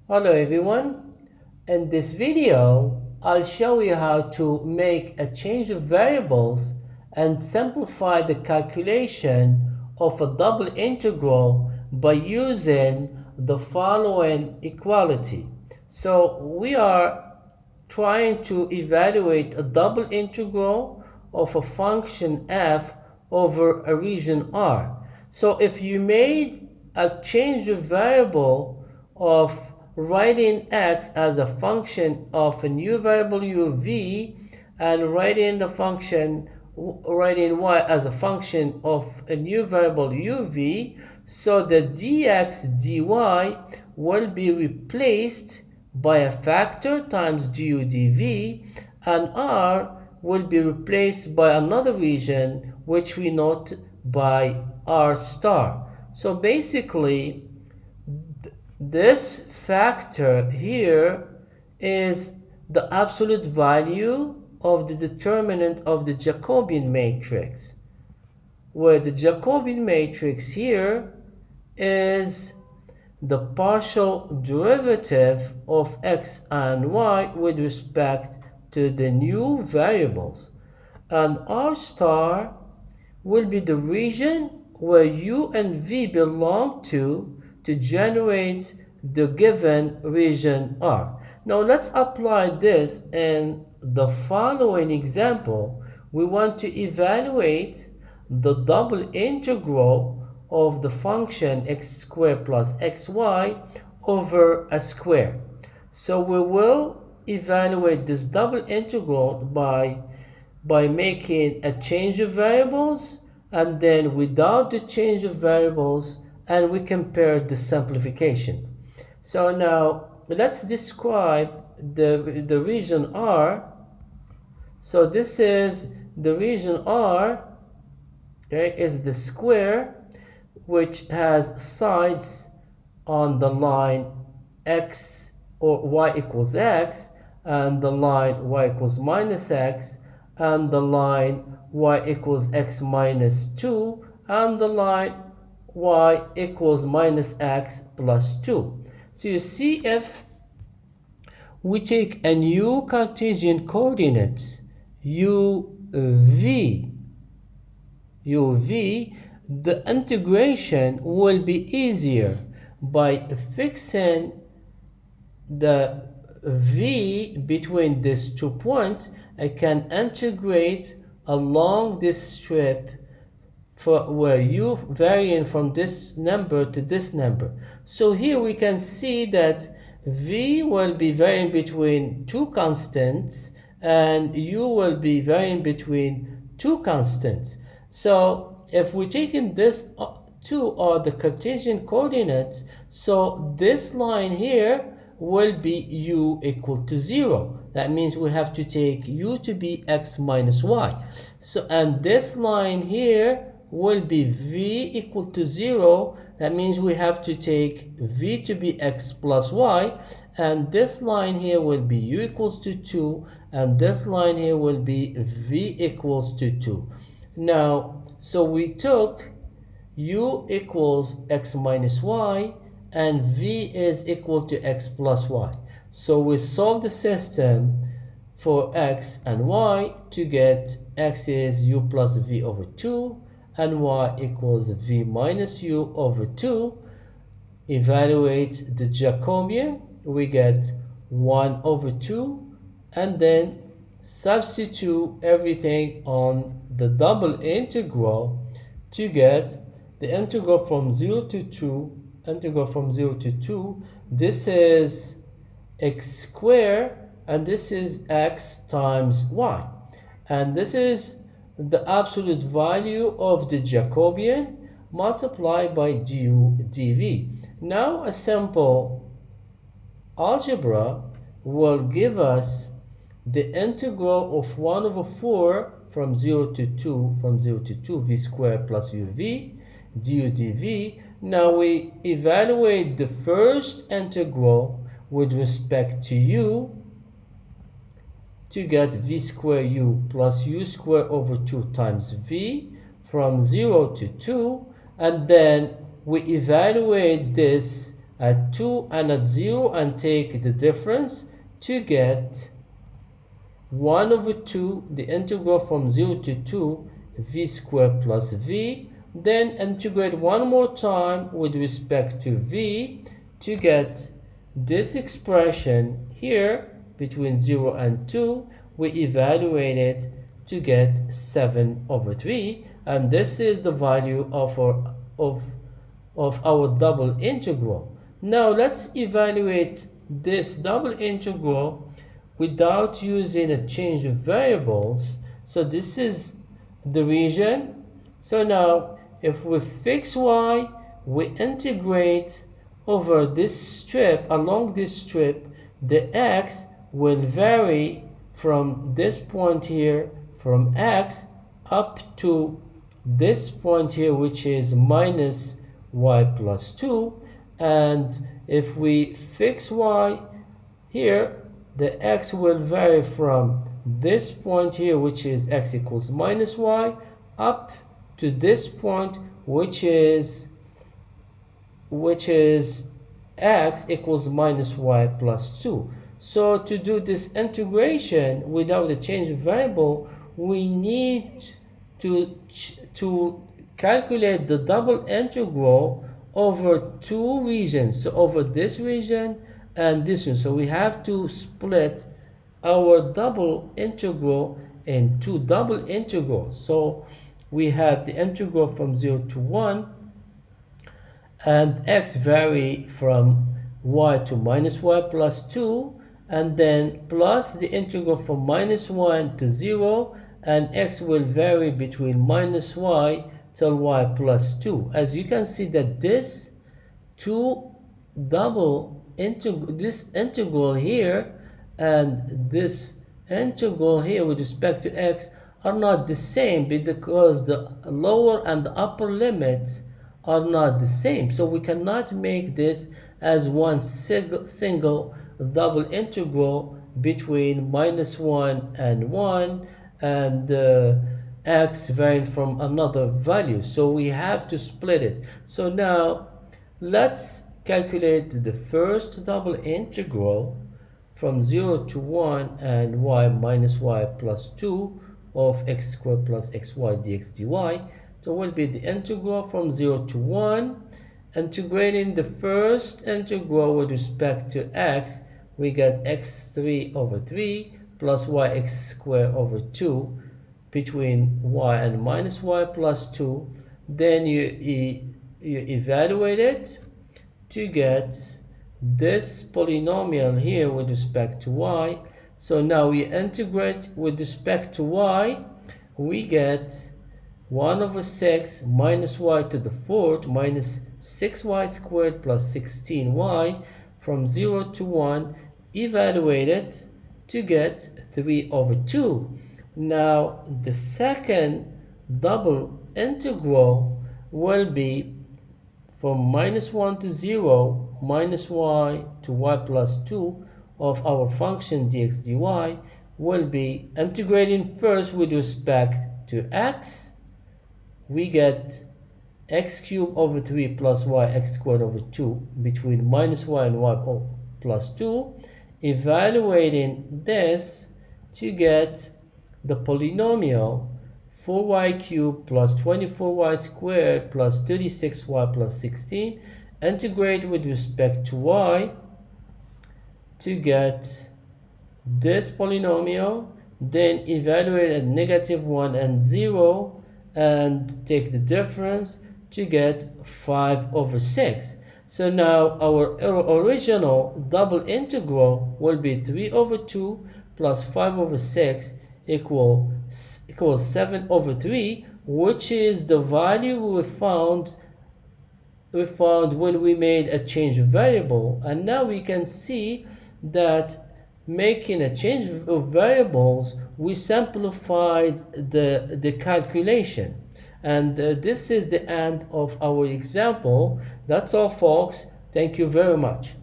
Hello everyone. In this video, I'll show you how to make a change of variables and simplify the calculation of a double integral by using the following equality. So we are trying to evaluate a double integral of a function f over a region R. So if you made a change of variable of writing x as a function of a new variable uv and writing y as a function of a new variable uv, so the dx dy will be replaced by a factor times du dv, and r will be replaced by another region which we note by r star. So basically this factor here is the absolute value of the determinant of the Jacobian matrix, where the Jacobian matrix here is the partial derivative of x and y with respect to the new variables, and r star will be the region where u and v belong to generate the given region R. Now let's apply this in the following example. We want to evaluate the double integral of the function x squared plus xy over a square. So we will evaluate this double integral by making a change of variables and then without the change of variables, and we compare the simplifications. So now let's describe the region R. So this is the region R, okay, is the square which has sides on the line x or y equals x, and the line y equals minus x, and the line y equals x minus 2, and the line y equals minus x plus 2. So you see, if we take a new Cartesian coordinate uv, the integration will be easier by fixing the v between these 2 points. I can integrate along this strip for where u varying from this number to this number. So here we can see that v will be varying between two constants and u will be varying between two constants. So if we take in this two are the Cartesian coordinates, so this line here will be u equal to 0. That means we have to take u to be x minus y. So, and this line here will be v equal to 0. That means we have to take v to be x plus y, and this line here will be u equals to 2, and this line here will be v equals to 2. Now, so we took u equals x minus y and v is equal to x plus y. So we solve the system for x and y to get x is u plus v over 2 and y equals v minus u over 2. Evaluate the Jacobian, we get 1 over 2, and then substitute everything on the double integral to get the integral from 0 to 2. This is x squared and this is x times y, and this is the absolute value of the Jacobian multiplied by du dv. Now a simple algebra will give us the integral of 1 over 4 from 0 to 2 v squared plus uv du dv. Now we evaluate the first integral with respect to u to get v squared u plus u squared over 2 times v from 0 to 2, and then we evaluate this at 2 and at 0 and take the difference to get 1 over 2, the integral from 0 to 2, v squared plus v. Then integrate one more time with respect to v to get this expression here between 0 and 2. We evaluate it to get 7 over 3, and this is the value of our double integral. Now let's evaluate this double integral without using a change of variables. So this is the region. So now if we fix y, we integrate over this strip, along this strip, the x will vary from this point here, from x up to this point here, which is minus y plus 2. And if we fix y here, the x will vary from this point here, which is x equals minus y, up to this point, which is x equals minus y plus 2. So to do this integration without a change of variable, we need to calculate the double integral over two regions, so over this region and this one. So we have to split our double integral in two double integrals. So we have the integral from 0 to 1, and x vary from y to minus y plus 2, and then plus the integral from minus 1 to 0, and x will vary between minus y till y plus 2. As you can see that this integral here and this integral here with respect to x are not the same, because the lower and the upper limits are not the same. So we cannot make this as one single double integral between minus 1 and 1 and x varying from another value. So we have to split it. So now let's calculate the first double integral from 0 to 1 and y minus y plus 2 of x squared plus xy dx dy. So will be the integral from 0 to 1. Integrating the first integral with respect to x, we get x3 over 3 plus yx squared over 2 between y and minus y plus 2. Then you evaluate it to get this polynomial here with respect to y. So now we integrate with respect to y, we get 1 over 6 minus y to the fourth minus 6y squared plus 16y from 0 to 1, evaluate it to get 3 over 2. Now the second double integral will be from minus 1 to 0 minus y to y plus 2 of our function dx dy, will be integrating first with respect to x. We get x cubed over 3 plus y x squared over 2 between minus y and y plus 2, evaluating this to get the polynomial 4y cubed plus 24y squared plus 36y plus 16, integrate with respect to y to get this polynomial, then evaluate at -1 and 0 and take the difference to get 5 over 6. So now our original double integral will be 3 over 2 plus 5 over 6 equals 7 over 3, which is the value we found when we made a change of variable. And now we can see that making a change of variables, we simplified the calculation. And this is the end of our example. That's all, folks. Thank you very much.